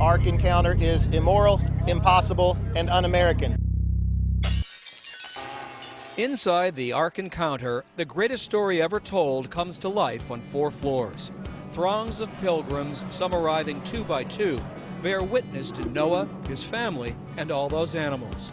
Ark encounter is immoral, impossible, and un-American. Inside the Ark encounter, the greatest story ever told comes to life on 4 floors. Throngs of pilgrims, some arriving 2 by 2, bear witness to Noah, his family, and all those animals.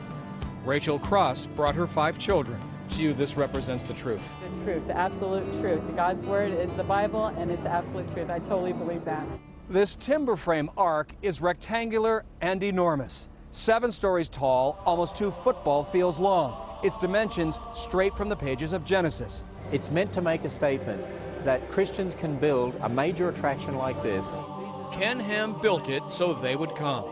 Rachel Cross brought her 5 children. To you, this represents the truth. The truth, the absolute truth. God's word is the Bible, and it's the absolute truth. I totally believe that. This timber frame ark is rectangular and enormous. 7 stories tall, almost 2 football fields long. Its dimensions straight from the pages of Genesis. It's meant to make a statement that Christians can build a major attraction like this. Ken Ham built it so they would come.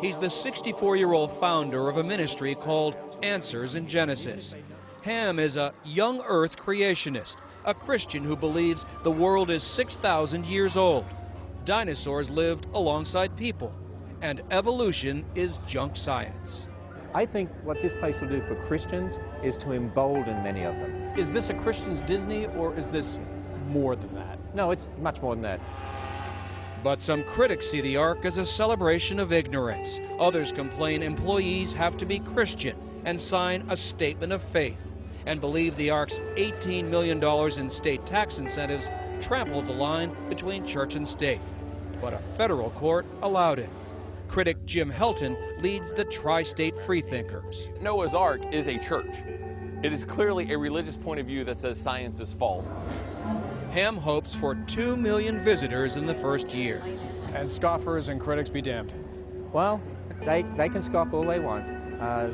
He's the 64-year-old founder of a ministry called Answers in Genesis. Ham is a young earth creationist, a Christian who believes the world is 6,000 years old. Dinosaurs lived alongside people, and evolution is junk science. I think what this place will do for Christians is to embolden many of them. Is this a Christian's Disney, or is this more than that? No, it's much more than that. But some critics see the Ark as a celebration of ignorance. Others complain employees have to be Christian and sign a statement of faith, and believe the Ark's $18 million in state tax incentives trampled the line between church and state. But a federal court allowed it. Critic Jim Helton leads the Tri-State Freethinkers. Noah's Ark is a church. It is clearly a religious point of view that says science is false. Ham hopes for 2 million visitors in the first year. And scoffers and critics be damned. Well, they can scoff all they want.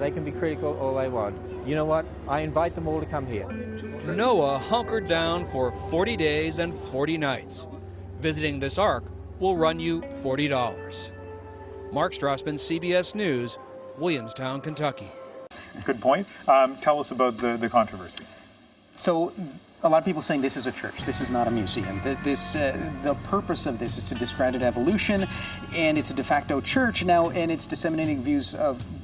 They can be critical all they want. You know what? I invite them all to come here. Noah hunkered down for 40 days and 40 nights. Visiting this Ark will run you $40. Mark Strassman, CBS News, Williamstown, Kentucky. Good point. Tell us about the controversy. So, a lot of people saying this is a church, this is not a museum. The purpose of this is to discredit evolution, and it's a de facto church now, and it's disseminating views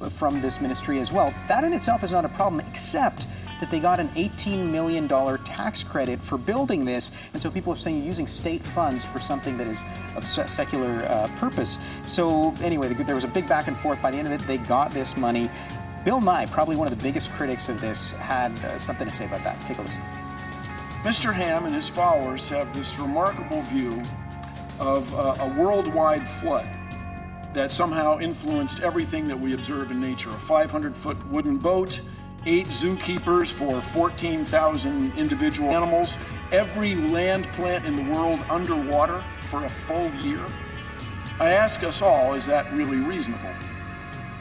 from this ministry as well. That in itself is not a problem, except that they got an $18 million tax credit for building this, and so people are saying you're using state funds for something that is of secular purpose. So anyway, there was a big back and forth. By the end of it, they got this money. Bill Nye, probably one of the biggest critics of this, had something to say about that. Take a listen. Mr. Ham and his followers have this remarkable view of a worldwide flood that somehow influenced everything that we observe in nature. A 500-foot wooden boat, 8 zookeepers for 14,000 individual animals, every land plant in the world underwater for a full year. I ask us all, is that really reasonable?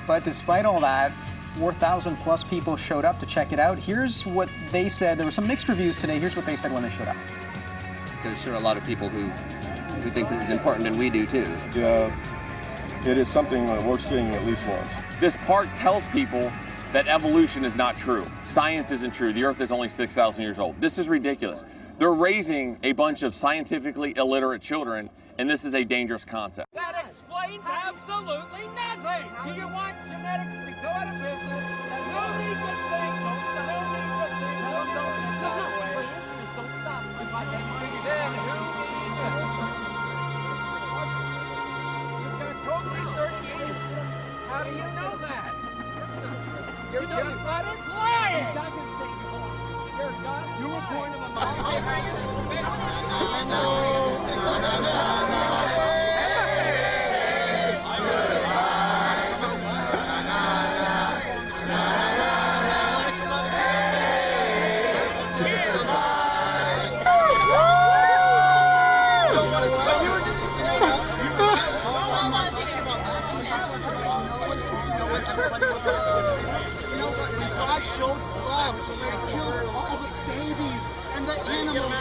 But despite all that, 4,000 plus people showed up to check it out. Here's what they said. There were some mixed reviews today. Here's what they said when they showed up. There's sure a lot of people who think this is important, and we do too. Yeah, it is something worth seeing at least once. This park tells people that evolution is not true. Science isn't true. The Earth is only 6,000 years old. This is ridiculous. They're raising a bunch of scientifically illiterate children, and this is a dangerous concept. That explains absolutely nothing. Do you want genetics to go out of business? No need to think. No need to think. Don't stop. Then who needs it? You've got totally 38. How do you know that? You know he's not lying. He doesn't say he belongs. You're done. You were born in the God showed love and killed all the babies and the animals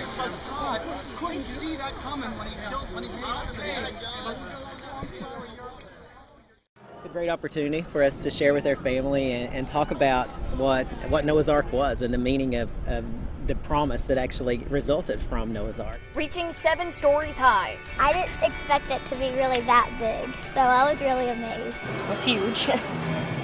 because God couldn't see that coming when he made It's a great opportunity for us to share with our family and talk about what Noah's Ark was and the meaning of the promise that actually resulted from Noah's Ark. Reaching 7 stories high. I didn't expect it to be really that big, so I was really amazed. It was huge,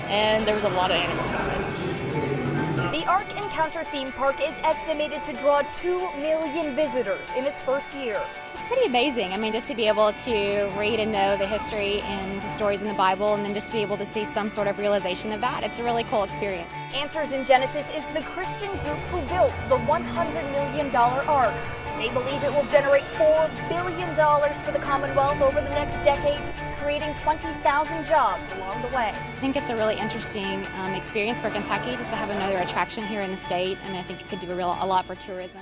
and there was a lot of animals on it. The Ark Encounter theme park is estimated to draw 2 million visitors in its first year. It's pretty amazing. I mean, just to be able to read and know the history and the stories in the Bible, and then just to be able to see some sort of realization of that, it's a really cool experience. Answers in Genesis is the Christian group who built the $100 million ark. They believe it will generate $4 billion for the Commonwealth over the next decade, creating 20,000 jobs along the way. I think it's a really interesting experience for Kentucky just to have another attraction here in the state. I mean, I think it could do a lot for tourism.